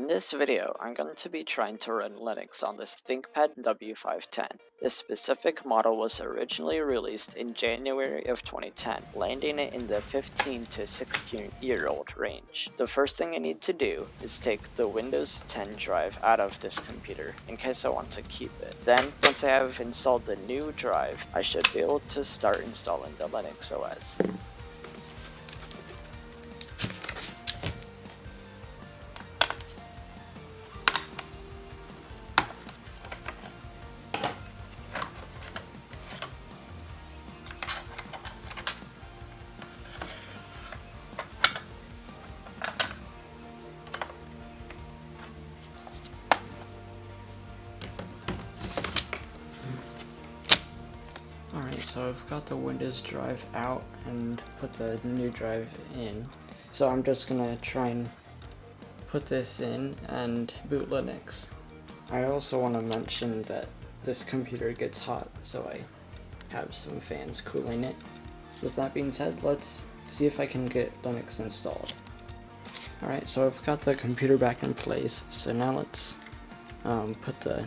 this video, I'm going to be trying to run Linux on this ThinkPad W510. This specific model was originally released in January of 2010, landing it in the 15 to 16-year-old range. The first thing I need to do is take the Windows 10 drive out of this computer, in case I want to keep it. Then, once I have installed the new drive, I should be able to start installing the Linux OS. Alright, so I've got the Windows drive out and put the new drive in. So I'm just gonna try and put this in and boot Linux. I also want to mention that this computer gets hot, so I have some fans cooling it. With that being said, let's see if I can get Linux installed. Alright, so I've got the computer back in place, so now let's put the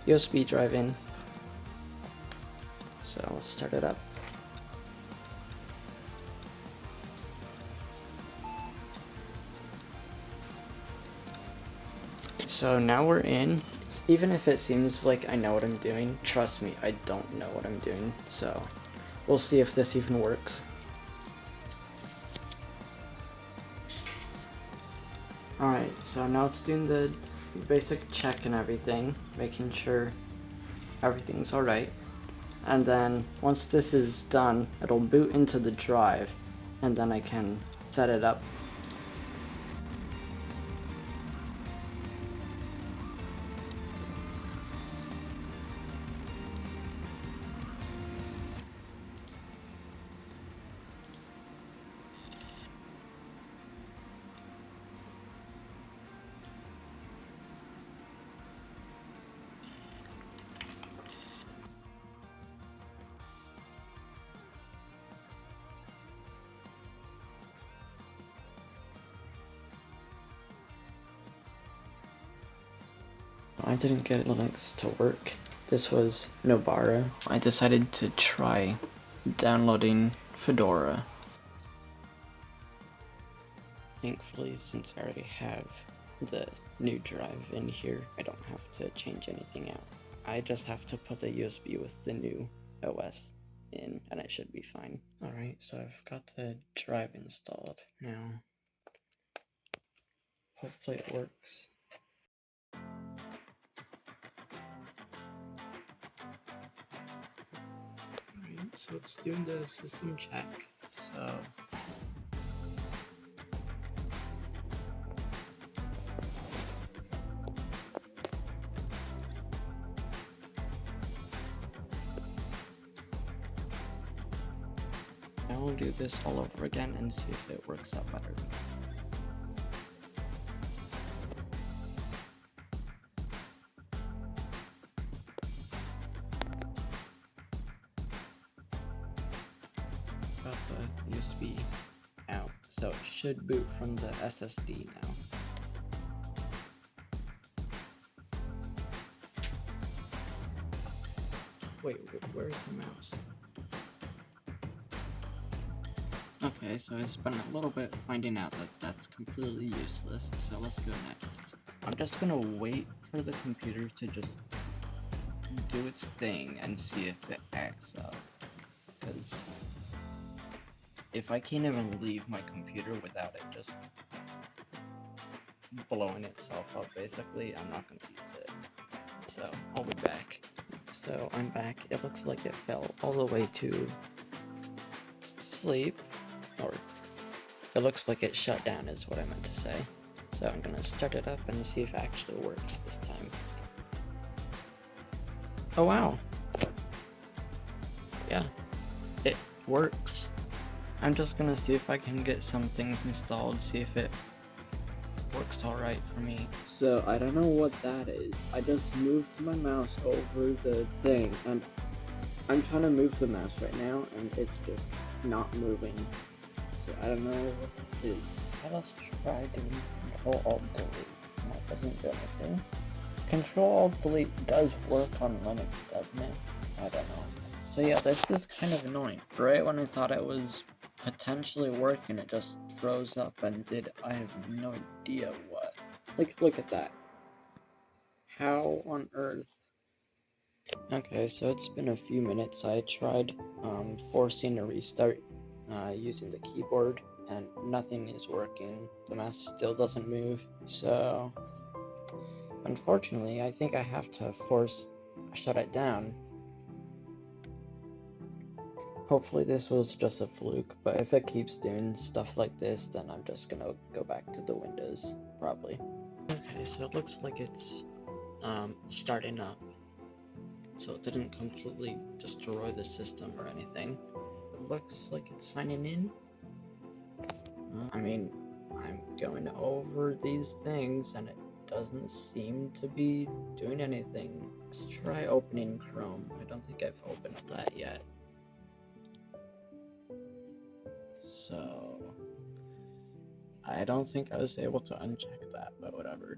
USB drive in. So let's start it up. So now we're in. Even if it seems like I know what I'm doing, trust me, I don't know what I'm doing. So we'll see if this even works. Alright, so now it's doing the basic check and everything, making sure everything's alright. And then once this is done, it'll boot into the drive, and then I can set it up. I didn't get Linux to work. This was Nobara. I decided to try downloading Fedora. Thankfully, since I already have the new drive in here, I don't have to change anything out. I just have to put the USB with the new OS in, and I should be fine. Alright, so I've got the drive installed now. Hopefully it works. So it's doing the system check, so I will do this all over again and see if it works out better. Got the USB out, so it should boot from the SSD now. Wait, where's the mouse? Okay, so I spent a little bit finding out that that's completely useless, so let's go next. I'm just gonna wait for the computer to just do its thing and see if it acts up, because if I can't even leave my computer without it just blowing itself up, basically, I'm not going to use it. So, I'll be back. So, I'm back. It looks like it fell all the way to sleep, or it looks like it shut down is what I meant to say. So, I'm going to start it up and see if it actually works this time. Oh wow! Yeah, it works. I'm just gonna see if I can get some things installed, see if it works alright for me. So I don't know what that is. I just moved my mouse over the thing, and I'm trying to move the mouse right now, and it's just not moving. So I don't know what this is. Let's try doing Control-Alt-Delete. No, Control-Alt-Delete does work on Linux, doesn't it? I don't know. So yeah, this is kind of annoying. Right when I thought it was potentially working, it just froze up and did I have no idea what. Like, look at that. How on earth? Okay, so it's been a few minutes. I tried forcing a restart using the keyboard, and nothing is working. The mouse still doesn't move. So, unfortunately, I think I have to force shut it down. Hopefully this was just a fluke, but if it keeps doing stuff like this, then I'm just gonna go back to the Windows, probably. Okay, so it looks like it's starting up. So it didn't completely destroy the system or anything. It looks like it's signing in. I mean, I'm going over these things and it doesn't seem to be doing anything. Let's try opening Chrome. I don't think I've opened that yet. So, I don't think I was able to uncheck that, but whatever.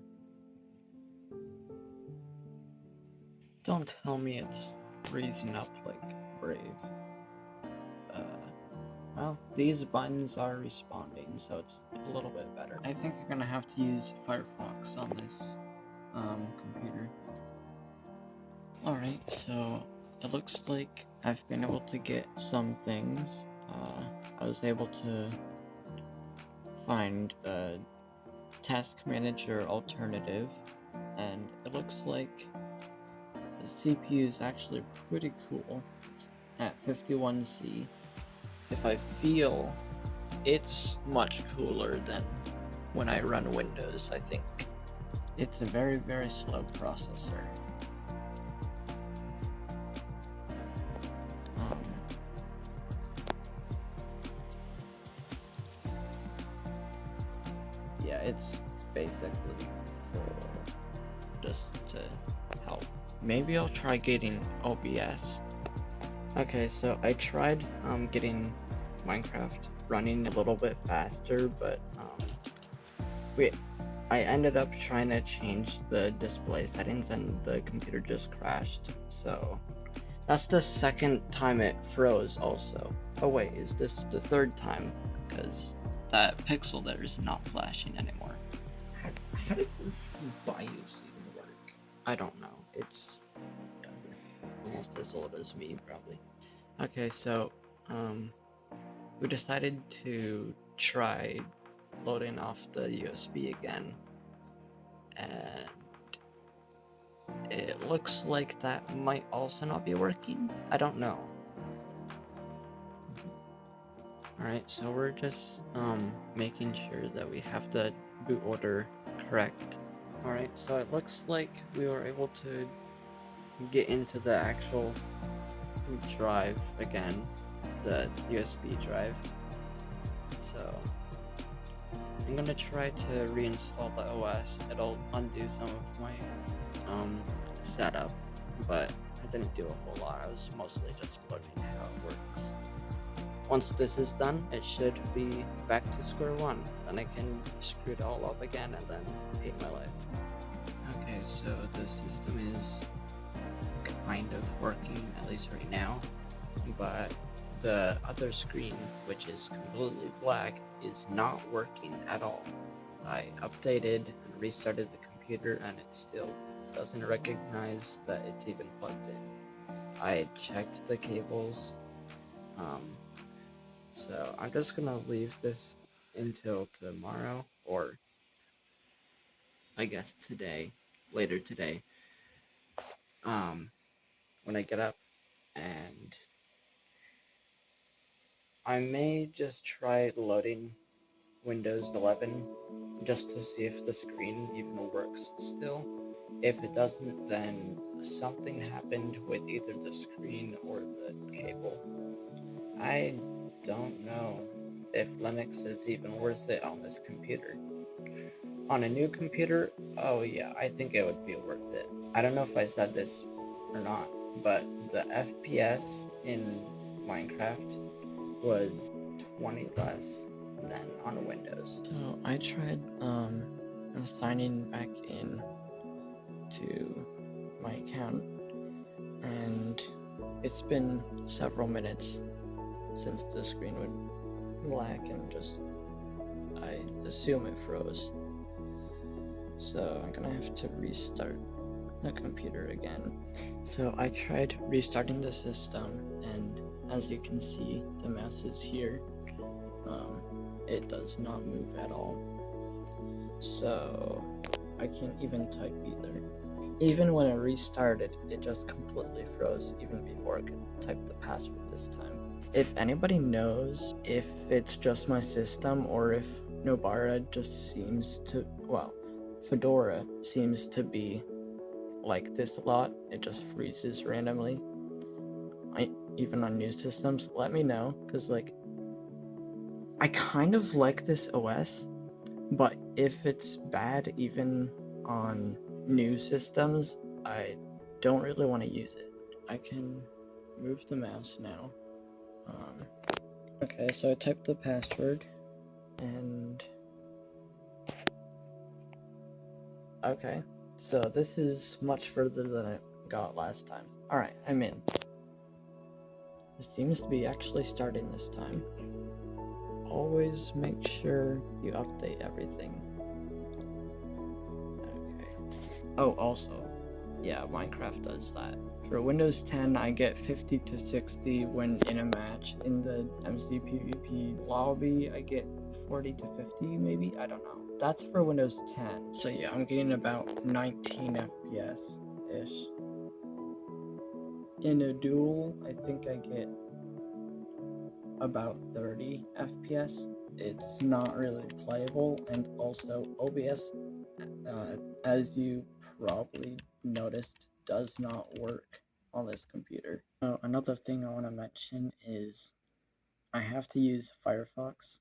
Don't tell me it's freezing up like Brave. Well, these buttons are responding, so it's a little bit better. I think I'm gonna have to use Firefox on this computer. Alright, so it looks like I've been able to get some things. I was able to find a task manager alternative, and it looks like the CPU is actually pretty cool. It's at 51C. If I feel it's much cooler than when I run Windows, I think. It's a very, very slow processor. Yeah, it's basically for just to help. Maybe I'll try getting OBS. Okay, so I tried getting Minecraft running a little bit faster, but I ended up trying to change the display settings and the computer just crashed. So that's the second time it froze also. Oh wait, is this the third time? Because that pixel there is not flashing anymore. How does this BIOS even work? I don't know. It's almost as old as me, probably. Okay, so we decided to try loading off the USB again, and it looks like that might also not be working. I don't know. Alright, so we're just making sure that we have the boot order correct. Alright, so it looks like we were able to get into the actual drive again, the USB drive. So I'm gonna try to reinstall the OS. It'll undo some of my setup, but I didn't do a whole lot. I was mostly just learning how it works. Once this is done, it should be back to square one. Then I can screw it all up again and then hate my life. Okay, so the system is kind of working, at least right now, but the other screen, which is completely black, is not working at all. I updated and restarted the computer and it still doesn't recognize that it's even plugged in. I checked the cables, so I'm just gonna leave this until tomorrow, or I guess today, later today, when I get up, and I may just try loading Windows 11 just to see if the screen even works still. If it doesn't, then something happened with either the screen or the cable. I don't know if Linux is even worth it on this computer. On a new computer, oh yeah, I think it would be worth it. I don't know if I said this or not, but the FPS in Minecraft was 20 less than on Windows. So I tried signing back in, to my account, and it's been several minutes since the screen would black and just, I assume it froze. So I'm gonna have to restart the computer again. So I tried restarting the system, and as you can see, the mouse is here. It does not move at all. So I can't even type either. Even when I restarted, it just completely froze even before I could type the password this time. If anybody knows if it's just my system or if Nobara just seems to, well, Fedora seems to be like this a lot, it just freezes randomly, even on new systems, let me know, because like, I kind of like this OS, but if it's bad even on new systems, I don't really want to use it. I can move the mouse now. Okay, so I typed the password, and okay, so this is much further than I got last time. Alright, I'm in. It seems to be actually starting this time. Always make sure you update everything. Okay. Oh, also, yeah, Minecraft does that. For Windows 10, I get 50 to 60 when in a match. In the MC PvP lobby, I get 40 to 50, maybe? I don't know. That's for Windows 10. So yeah, I'm getting about 19 FPS-ish. In a duel, I think I get about 30 FPS. It's not really playable, and also OBS, as you probably noticed, does not work on this computer. Another thing I want to mention is I have to use Firefox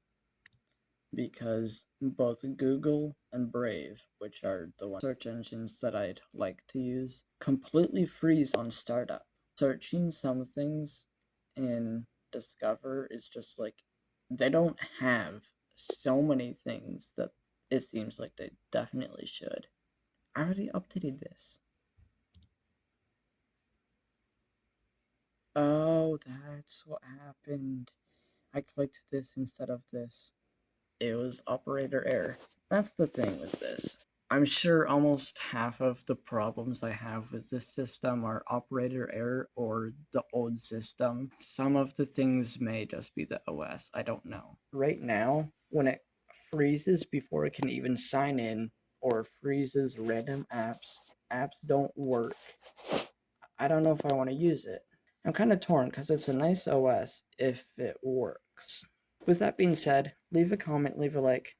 because both Google and Brave, which are the search engines that I'd like to use, completely freeze on startup. Searching some things in Discover is just like, they don't have so many things that it seems like they definitely should. I already updated this. Oh, that's what happened. I clicked this instead of this. It was operator error. That's the thing with this. I'm sure almost half of the problems I have with this system are operator error or the old system. Some of the things may just be the OS, I don't know. Right now, when it freezes before it can even sign in, or freezes random apps, apps don't work. I don't know if I want to use it. I'm kind of torn because it's a nice OS if it works. With that being said, leave a comment, leave a like.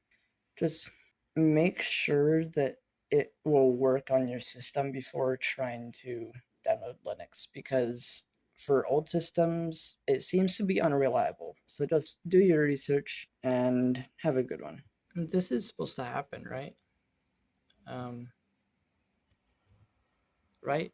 Just make sure that it will work on your system before trying to download Linux, because for old systems, it seems to be unreliable. So just do your research and have a good one. This is supposed to happen, right? Right?